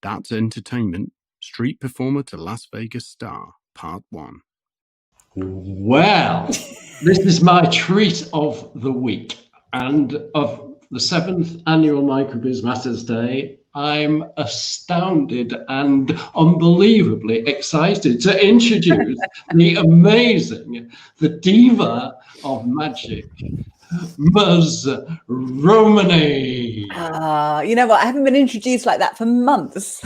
That's Entertainment, Street Performer to Las Vegas Star, Part 1. Well, this is my treat of the week and of the 7th annual MicroBizMatters Day. I'm astounded and unbelievably excited to introduce the amazing, the diva of magic, Ms. Romany. You know what? I haven't been introduced like that for months.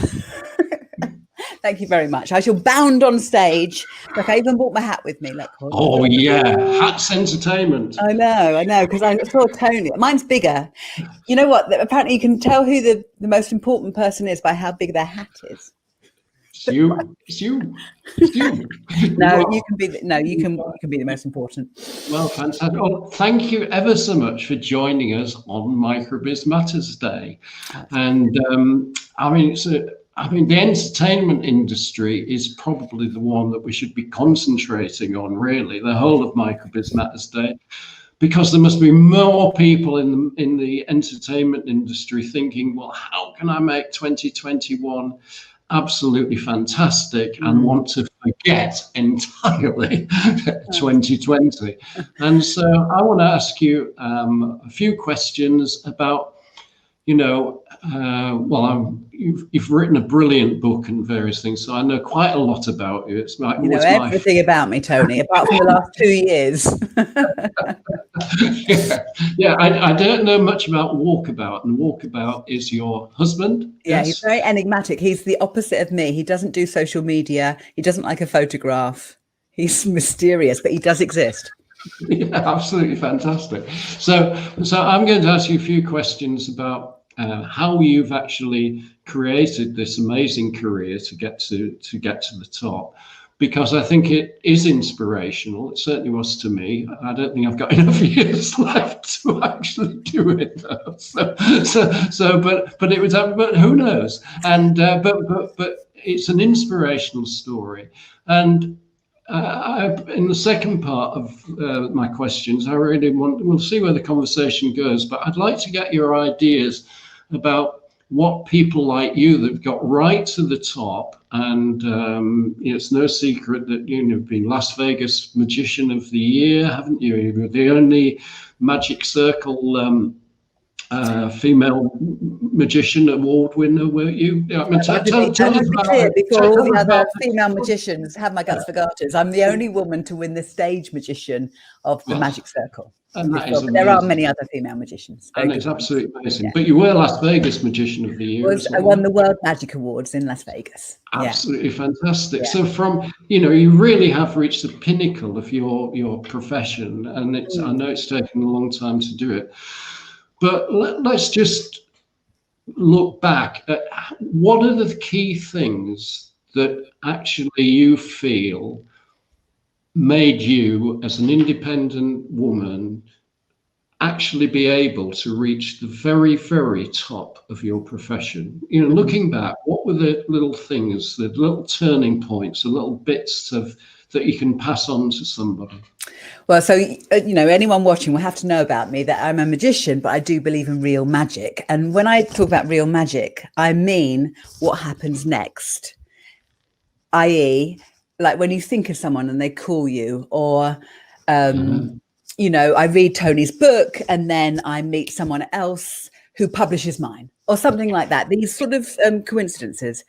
Thank you very much. I shall bound on stage. Look, I even brought my hat with me. Look. Oh yeah, Hats Entertainment. I know, because I saw Tony. Mine's bigger. You know what? Apparently you can tell who the most important person is by how big their hat is. It's you. No, you can be. You can be the most important. Well, fantastic. Well, thank you ever so much for joining us on MicroBizMatters Day. And the entertainment industry is probably the one that we should be concentrating on, really, the whole of MicroBizMatters Day, because there must be more people in the entertainment industry thinking, well, how can I make 2021 absolutely fantastic and want to forget entirely 2020? And so I want to ask you a few questions about, you've written a brilliant book and various things, so I know quite a lot about you. It's like, you know everything about me, Tony, apart from the last 2 years. I don't know much about Walkabout, and Walkabout is your husband. Yeah, yes? He's very enigmatic. He's the opposite of me. He doesn't do social media. He doesn't like a photograph. He's mysterious, but he does exist. Yeah, absolutely fantastic. So I'm going to ask you a few questions about how you've actually created this amazing career to get to the top, because I think it is inspirational. It certainly was to me. I don't think I've got enough years left to actually do it though. But who knows? And but it's an inspirational story. And in the second part of my questions, I really we'll see where the conversation goes, but I'd like to get your ideas about what people like you that got right to the top, and it's no secret that you've been Las Vegas Magician of the Year, haven't you? You were the only Magic Circle female magician award winner, were you? Tell us about before all the other female magicians have my guts for garters. I'm the only woman to win the stage magician of the Magic Circle. And that is there are many other female magicians. And it's absolutely amazing. Yeah. But you were Las Vegas Magician of the Year. I won the World Magic Awards in Las Vegas. Absolutely fantastic. Yeah. So from, you really have reached the pinnacle of your profession, and I know it's taken a long time to do it. But let's just look back at what are the key things that actually you feel made you, as an independent woman, actually be able to reach the very, very top of your profession. Looking back, what were the little things, the little turning points, the little bits that you can pass on to somebody? Well, so, anyone watching will have to know about me that I'm a magician, but I do believe in real magic. And when I talk about real magic, I mean what happens next, i.e., like when you think of someone and they call you, or, I read Tony's book and then I meet someone else who publishes mine or something like that. These sort of coincidences.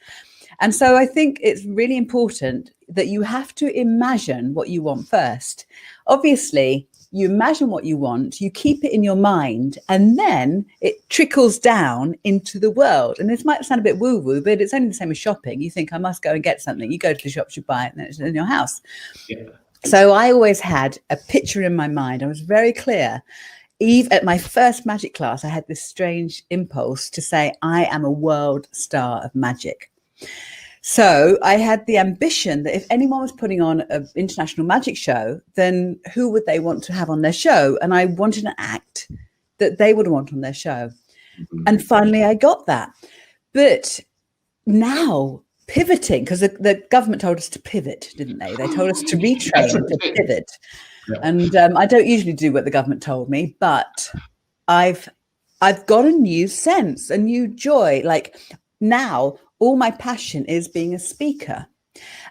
And so I think it's really important that you have to imagine what you want first. Obviously, you imagine what you want, you keep it in your mind, and then it trickles down into the world. And this might sound a bit woo-woo, but it's only the same as shopping. You think, I must go and get something. You go to the shop, you buy it, and it's in your house. Yeah. So I always had a picture in my mind. I was very clear. Eve, at my first magic class, I had this strange impulse to say, I am a world star of magic. So I had the ambition that if anyone was putting on an international magic show, then who would they want to have on their show? And I wanted an act that they would want on their show. Mm-hmm. And finally, I got that. But now, pivoting, because the government told us to pivot, didn't they? They told us to retrain, to pivot. Yeah. And I don't usually do what the government told me, but I've got a new sense, a new joy. Like, now all my passion is being a speaker.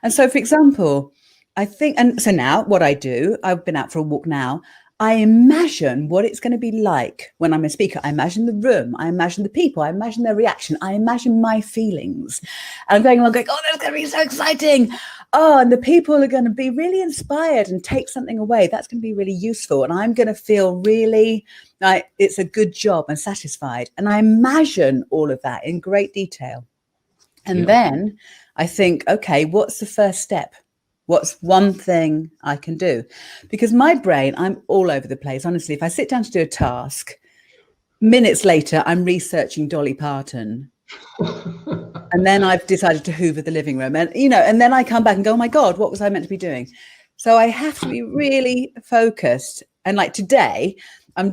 And so, for example, I think, and so now what I do, I've been out for a walk now, I imagine what it's going to be like when I'm a speaker. I imagine the room, I imagine the people, I imagine their reaction, I imagine my feelings. And I'm going along going, oh, that's going to be so exciting. Oh, and the people are going to be really inspired and take something away. That's going to be really useful. And I'm going to feel really like it's a good job and satisfied. And I imagine all of that in great detail. And then I think, okay, what's the first step? What's one thing I can do? Because my brain, I'm all over the place. Honestly, if I sit down to do a task, minutes later, I'm researching Dolly Parton. And then I've decided to hoover the living room. And, you know, and then I come back and go, oh my God, what was I meant to be doing? So I have to be really focused. And like today, I'm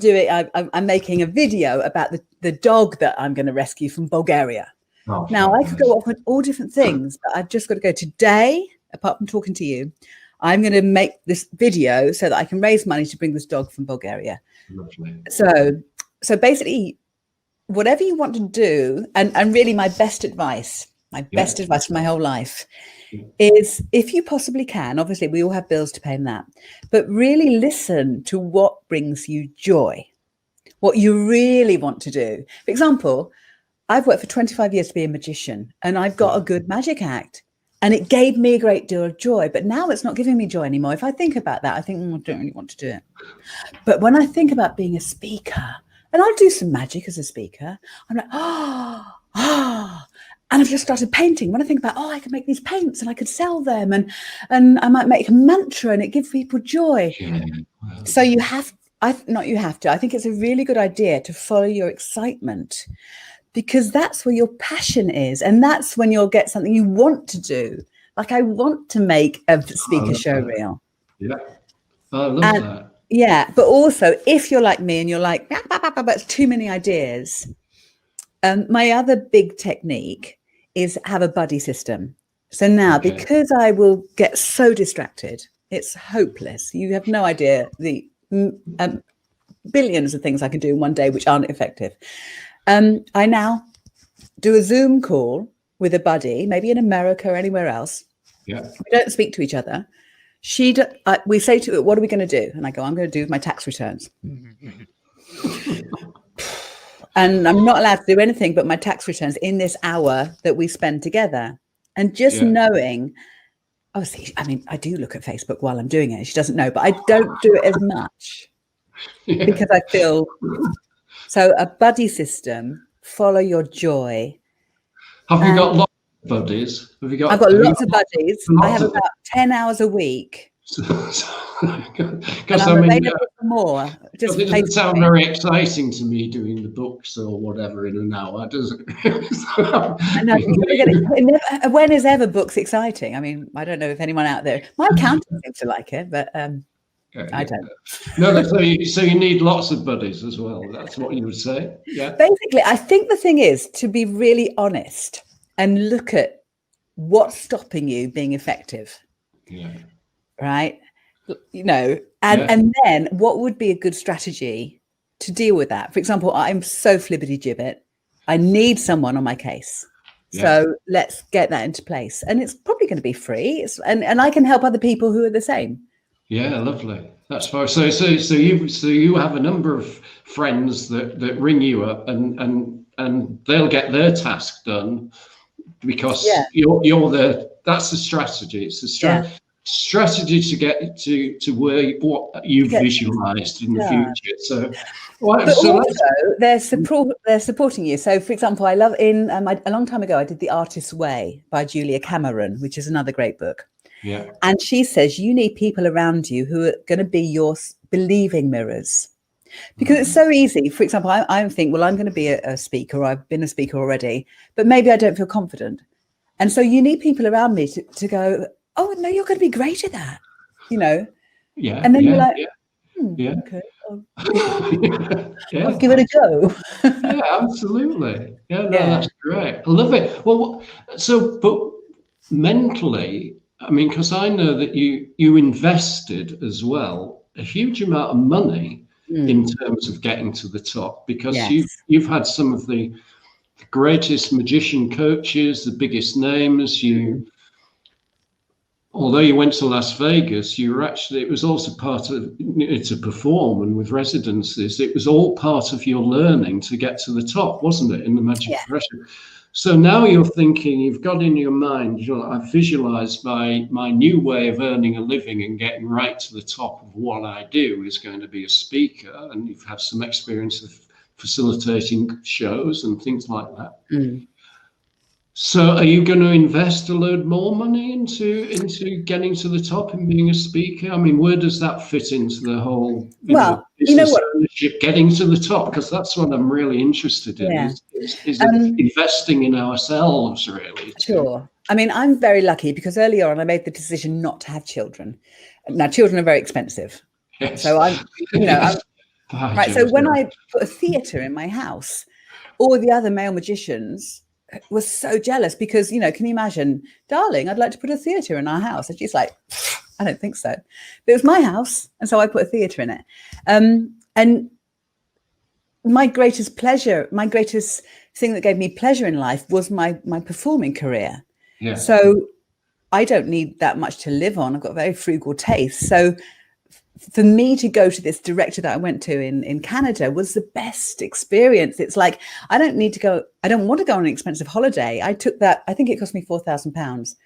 making a video about the dog that I'm going to rescue from Bulgaria. Oh, now, I could go off on all different things, but I've just got to go today. Apart from talking to you, I'm going to make this video so that I can raise money to bring this dog from Bulgaria. Lovely. So basically, whatever you want to do, and really my best advice for my whole life is, if you possibly can, obviously we all have bills to pay in that, but really listen to what brings you joy, what you really want to do. For example, I've worked for 25 years to be a magician, and I've got a good magic act. And it gave me a great deal of joy, but now it's not giving me joy anymore. If I think about that, I think, I don't really want to do it. But when I think about being a speaker, and I'll do some magic as a speaker, I'm like, and I've just started painting. When I think about, I could make these paints and I could sell them, and I might make a mantra and it gives people joy. Yeah. So I think it's a really good idea to follow your excitement, because that's where your passion is. And that's when you'll get something you want to do. Like, I want to make a speaker show reel. Yeah. I love that. Yeah. But also, if you're like me and you're like, that's too many ideas. My other big technique is have a buddy system. So now, because I will get so distracted, it's hopeless. You have no idea the billions of things I can do in one day which aren't effective. I now do a Zoom call with a buddy, maybe in America or anywhere else. Yeah. We don't speak to each other. We say to her, what are we going to do? And I go, I'm going to do my tax returns. And I'm not allowed to do anything but my tax returns in this hour that we spend together. And just knowing, obviously, I mean, I do look at Facebook while I'm doing it. She doesn't know, but I don't do it as much because I feel... So a buddy system, follow your joy. Have you got lots of buddies? I've got lots of buddies. I have about 10 hours a week. Because I'm available for more. It doesn't sound very exciting to me doing the books or whatever in an hour, does it? When is ever books exciting? I mean, I don't know if anyone out there, my accountant seems to like it, but... I don't. No, so you need lots of buddies as well. That's what you would say. Yeah. Basically, I think the thing is to be really honest and look at what's stopping you being effective. Yeah. Right. You know, and then what would be a good strategy to deal with that? For example, I'm so flibbity-gibbet. I need someone on my case. Yeah. So let's get that into place. And it's probably going to be free. And I can help other people who are the same. Yeah, lovely. That's fine. So you have a number of friends that ring you up and they'll get their task done because that's the strategy. It's the strategy to get to where what you've visualized in the future. So, they're supporting you. So, for example, I love a long time ago I did The Artist's Way by Julia Cameron, which is another great book. Yeah. And she says you need people around you who are going to be your believing mirrors, because it's so easy. For example, I think, well, I'm going to be a speaker, or I've been a speaker already, but maybe I don't feel confident. And so you need people around me to go, oh, no, you're going to be great at that, you know? Yeah. And then you're like, okay, I'll give it a go. Yeah, absolutely. Yeah, no, that's great. I love it. Well, but mentally, I mean, because I know that you invested as well a huge amount of money in terms of getting to the top, because you've had some of the greatest magician coaches, the biggest names. Although you went to Las Vegas, it was also part of it to perform, and with residencies, it was all part of your learning to get to the top, wasn't it, in the magic profession? So now you're thinking, you've got in your mind, I've visualized my new way of earning a living and getting right to the top of what I do is going to be a speaker, and you've had some experience of facilitating shows and things like that. So are you going to invest a load more money into getting to the top and being a speaker? I mean, where does that fit into the whole business ownership, getting to the top? Because that's what I'm really interested in, is investing in ourselves, really. Sure. I mean, I'm very lucky because early on I made the decision not to have children. Now, children are very expensive. Yes. So right. So when I put a theatre in my house, all the other male magicians was so jealous because, can you imagine, darling, I'd like to put a theatre in our house. And she's like, I don't think so. But it was my house. And so I put a theatre in it. And my greatest pleasure, my greatest thing that gave me pleasure in life was my performing career. Yeah. So I don't need that much to live on. I've got very frugal taste. So for me to go to this director that I went to in Canada was the best experience. It's like, I don't want to go on an expensive holiday. I took that, I think it cost me £4,000.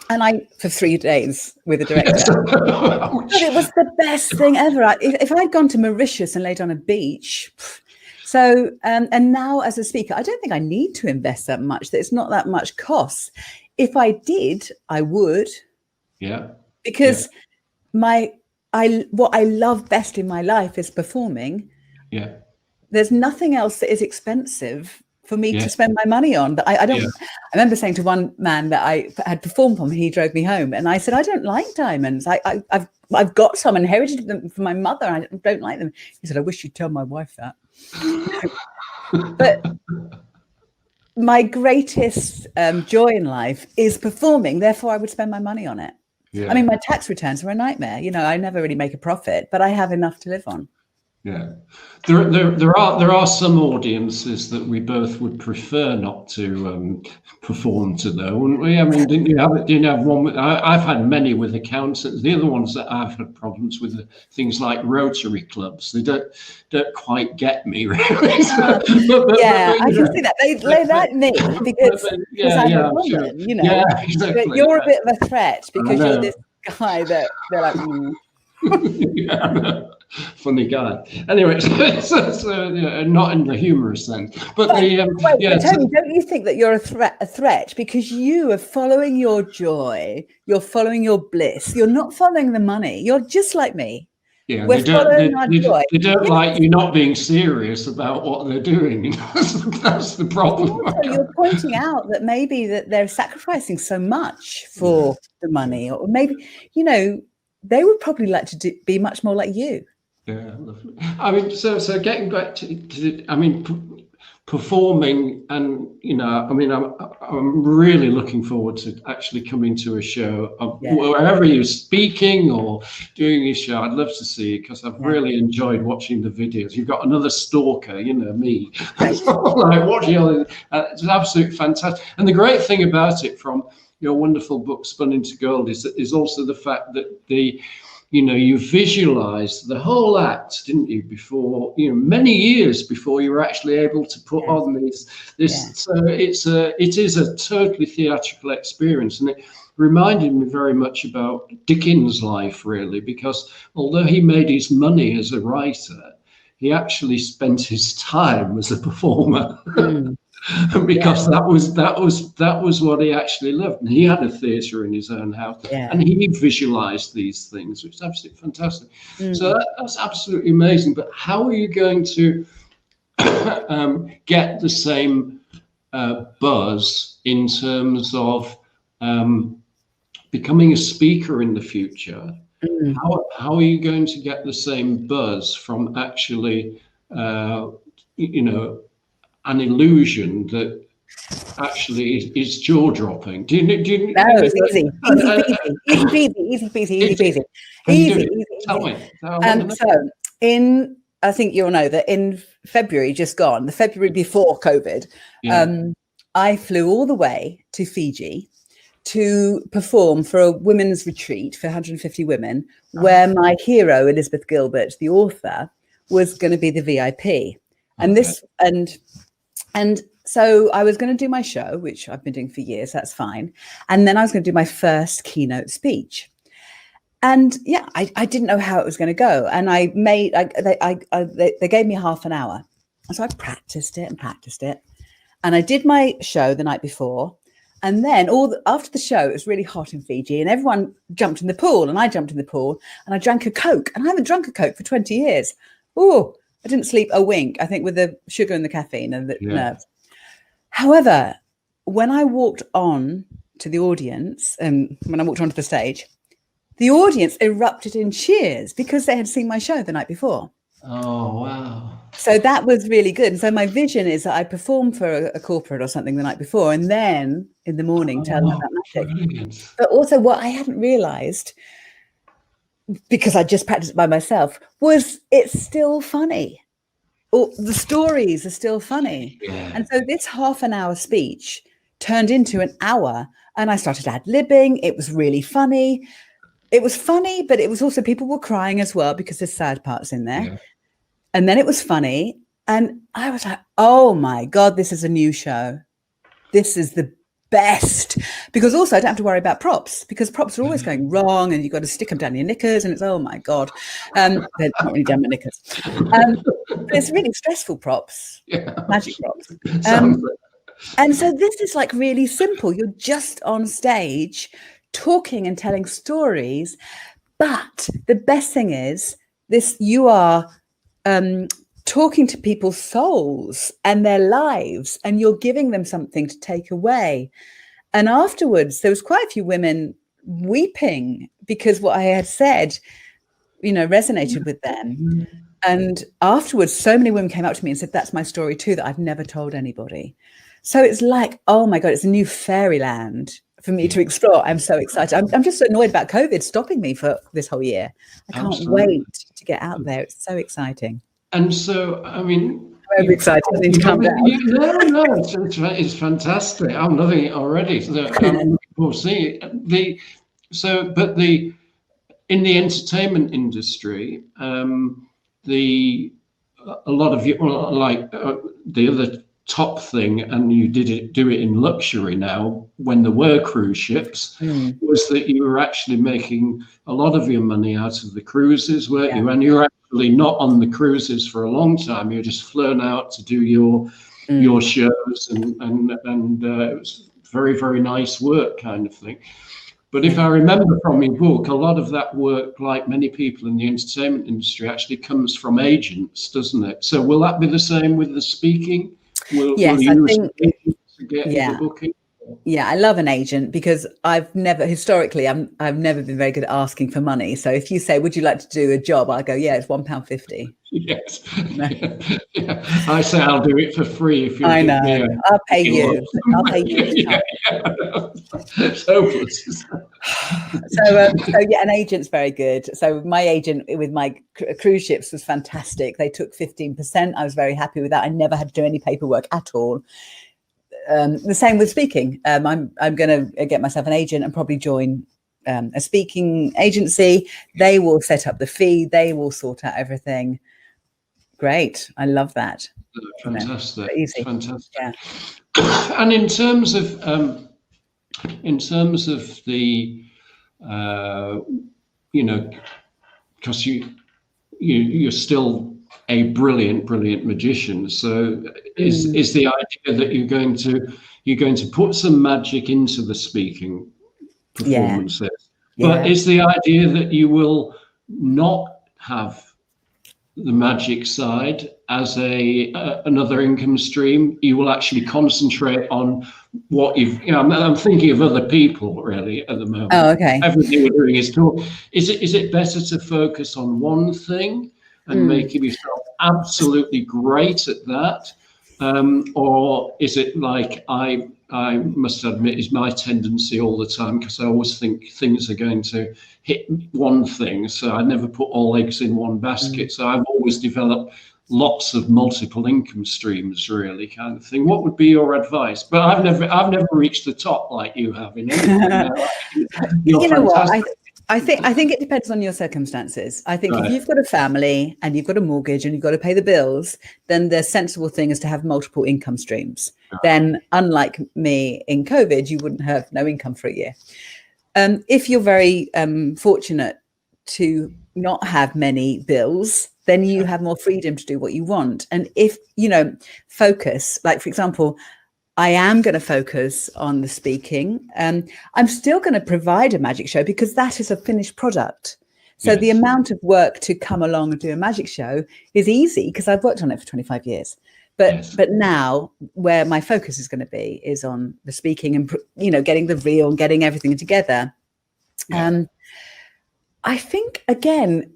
And for 3 days with a director. But it was the best thing ever. If I'd gone to Mauritius and laid on a beach. So, and now as a speaker, I don't think I need to invest that much. That it's not that much cost. If I did, I would. Yeah. Because what I love best in my life is performing. Yeah. There's nothing else that is expensive for me to spend my money on. But I don't. I remember saying to one man that I had performed for him, he drove me home, and I said, I don't like diamonds. I've got some, inherited them from my mother. I don't like them. He said, I wish you'd tell my wife that. But my greatest joy in life is performing. Therefore, I would spend my money on it. Yeah. I mean, my tax returns are a nightmare. I never really make a profit, but I have enough to live on. Yeah, there are some audiences that we both would prefer not to perform to, though, wouldn't we? I mean, didn't you have one with? I've had many with accountants. The other ones that I've had problems with are things like Rotary clubs. They don't quite get me, really. I can see that they like me because I'm a woman, sure. Yeah, exactly. But you're a bit of a threat because you're this guy that they're like. Funny guy. Anyway, so not in the humorous sense, but Tony, don't you think that you're a threat because you are following your joy, you're following your bliss, you're not following the money. You're just like me. Yeah, they don't like you not being serious about what they're doing. That's the problem. Also, you're pointing out that maybe that they're sacrificing so much for the money, or maybe they would probably like to be much more like you. Yeah, lovely. I mean, so getting back to performing, and I'm really looking forward to actually coming to a show wherever you're speaking or doing your show. I'd love to see it because I've really enjoyed watching the videos. You've got another stalker, me. Like watching all it's absolutely fantastic. And the great thing about it, from your wonderful book Spun into Gold, is also the fact that you visualized the whole act, didn't you, before, many years before you were actually able to put on this. So it is a totally theatrical experience. And it reminded me very much about Dickens' life, really, because although he made his money as a writer, he actually spent his time as a performer. Because that was what he actually loved, and he had a theatre in his own house, and he visualized these things, which is absolutely fantastic. So that's absolutely amazing. But how are you going to get the same buzz in terms of becoming a speaker in the future? How are you going to get the same buzz from actually an illusion that actually is jaw-dropping? Do you No, it's easy peasy. Tell me. So in I think you'll know that in February, just gone, the February before COVID, I flew all the way to Fiji to perform for a women's retreat for 150 women, where my hero, Elizabeth Gilbert, the author, was going to be the VIP. And so I was going to do my show, which I've been doing for years. That's fine. And then I was going to do my first keynote speech. And yeah, I didn't know how it was going to go. And they gave me half an hour. And so I practiced it. And I did my show the night before. And then after the show, it was really hot in Fiji and everyone jumped in the pool and I jumped in the pool and I drank a Coke, and I haven't drunk a Coke for 20 years. Oh, I didn't sleep a wink, I think, with the sugar and the caffeine and the nerves. However, when I walked on to the audience and when I walked onto the stage, the audience erupted in cheers because they had seen my show the night before. Oh, wow. So that was really good. And so my vision is that I perform for a corporate or something the night before and then in the morning tell them about magic. Brilliant. But also what I hadn't realized, because I just practiced it by myself, was it's still funny. Or the stories are still funny. Yeah. And so this half an hour speech turned into an hour and I started ad-libbing. It was really funny. It was funny, but it was also, people were crying as well because there's sad parts in there. Yeah. And then it was funny. And I was like, oh my God, this is a new show. This is the best. Because also I don't have to worry about props, because props are always going wrong and you've got to stick them down your knickers and it's, oh my God. They're not really down my knickers. But it's really stressful props, magic props. And so this is like really simple. You're just on stage talking and telling stories. But the best thing is this, you are talking to people's souls and their lives, and you're giving them something to take away. And afterwards, there was quite a few women weeping because what I had said, resonated with them. And afterwards, so many women came up to me and said, that's my story too, that I've never told anybody. So it's like, oh my God, it's a new fairyland for me to explore. I'm so excited. I'm just so annoyed about COVID stopping me for this whole year. I can't wait to get out there. It's so exciting. And so, I mean, I'm excited. I need to calm down. No, it's fantastic. I'm loving it already. So we'll see. In the entertainment industry, a lot of you, the other top thing, and you do it in luxury now, when there were cruise ships, was that you were actually making a lot of your money out of the cruises, weren't you? And you were actually not on the cruises for a long time. You were just flown out to do your shows, and it was very, very nice work kind of thing. But if I remember from your book, a lot of that work, like many people in the entertainment industry, actually comes from agents, doesn't it? So will that be the same with the speaking? Yes, I think. To get the booking? Yeah, I love an agent because I've never been very good at asking for money. So if you say, would you like to do a job? I go, yeah, it's £1.50. Yes. Yeah. I say I'll do it for free if you I know. I'll pay you. I'll pay you. So yeah, an agent's very good. So my agent with my cruise ships was fantastic. They took 15%. I was very happy with that. I never had to do any paperwork at all. The same with speaking. I'm going to get myself an agent and probably join a speaking agency. They will set up the fee. They will sort out everything. Great. I love that. Fantastic. Easy. Fantastic. Yeah. And in terms of the, because you're still a brilliant magician. So is the idea that you're going to put some magic into the speaking performances? Yeah. But is the idea that you will not have the magic side as another income stream? You will actually concentrate on what I'm thinking of other people really at the moment. Oh, okay. Everything we're doing is talk. Is it better to focus on one thing and making yourself absolutely great at that? Or is it like I I must admit, is my tendency all the time, because I always think things are going to hit one thing. So I never put all eggs in one basket. So I've always developed lots of multiple income streams, really, kind of thing. What would be your advice? But I've never reached the top like you have in anything. You're You know what? fantastic. I think it depends on your circumstances. I think if Right. you've got a family and you've got a mortgage and you've got to pay the bills, then the sensible thing is to have multiple income streams. Then, unlike me in COVID, you wouldn't have no income for a year. If you're very fortunate to not have many bills, then you have more freedom to do what you want. And if, focus, like, for example, I am going to focus on the speaking. I'm still going to provide a magic show because that is a finished product. So the amount of work to come along and do a magic show is easy because I've worked on it for 25 years. But now where my focus is going to be is on the speaking and, getting the reel and getting everything together. I think, again,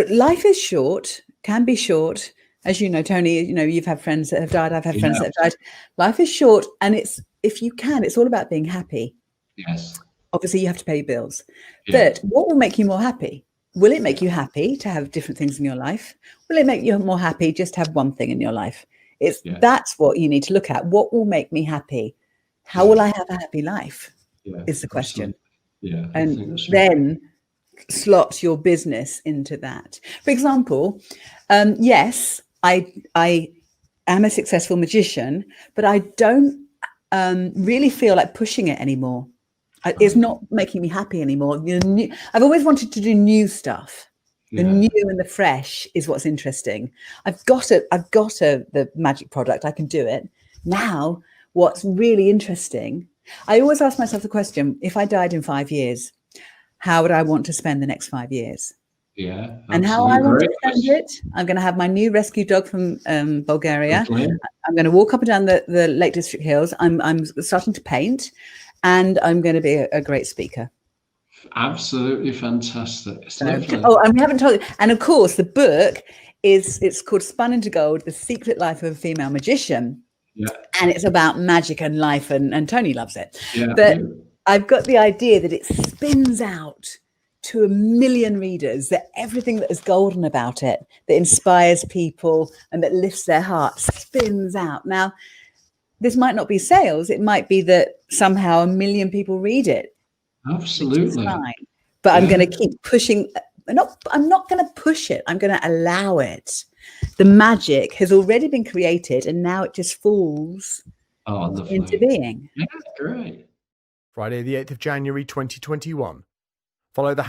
life is short, can be short. As you know, Tony, you've had friends that have died. I've had friends that have died. Life is short. And if you can, it's all about being happy. Yes. Obviously, you have to pay your bills. But what will make you more happy? Will it make you happy to have different things in your life? Will it make you more happy just to have one thing in your life? That's what you need to look at. What will make me happy? How will I have a happy life? Is the question. And then slot your business into that. For example, yes, I am a successful magician, but I don't really feel like pushing it anymore. It's not making me happy anymore. I've always wanted to do new stuff. The new and the fresh is what's interesting. I've got the magic product. I can do it. Now, what's really interesting, I always ask myself the question, if I died in 5 years, how would I want to spend the next 5 years? Yeah. And how I want to spend it, I'm going to have my new rescue dog from Bulgaria. Okay. I'm going to walk up and down the Lake District hills. I'm starting to paint, and I'm going to be a great speaker. Absolutely fantastic. And we haven't told you. And of course, the book it's called Spun into Gold: The Secret Life of a Female Magician. Yeah. And it's about magic and life, and Tony loves it. Yeah. But I've got the idea that it spins out to 1 million readers, that everything that is golden about it, that inspires people and that lifts their hearts, spins out. Now, this might not be sales. It might be that somehow 1 million people read it. Absolutely. Fine. But I'm going to keep pushing. I'm not going to push it. I'm going to allow it. The magic has already been created, and now it just falls into being. Yeah, great. Friday, the 8th of January, 2021. Follow the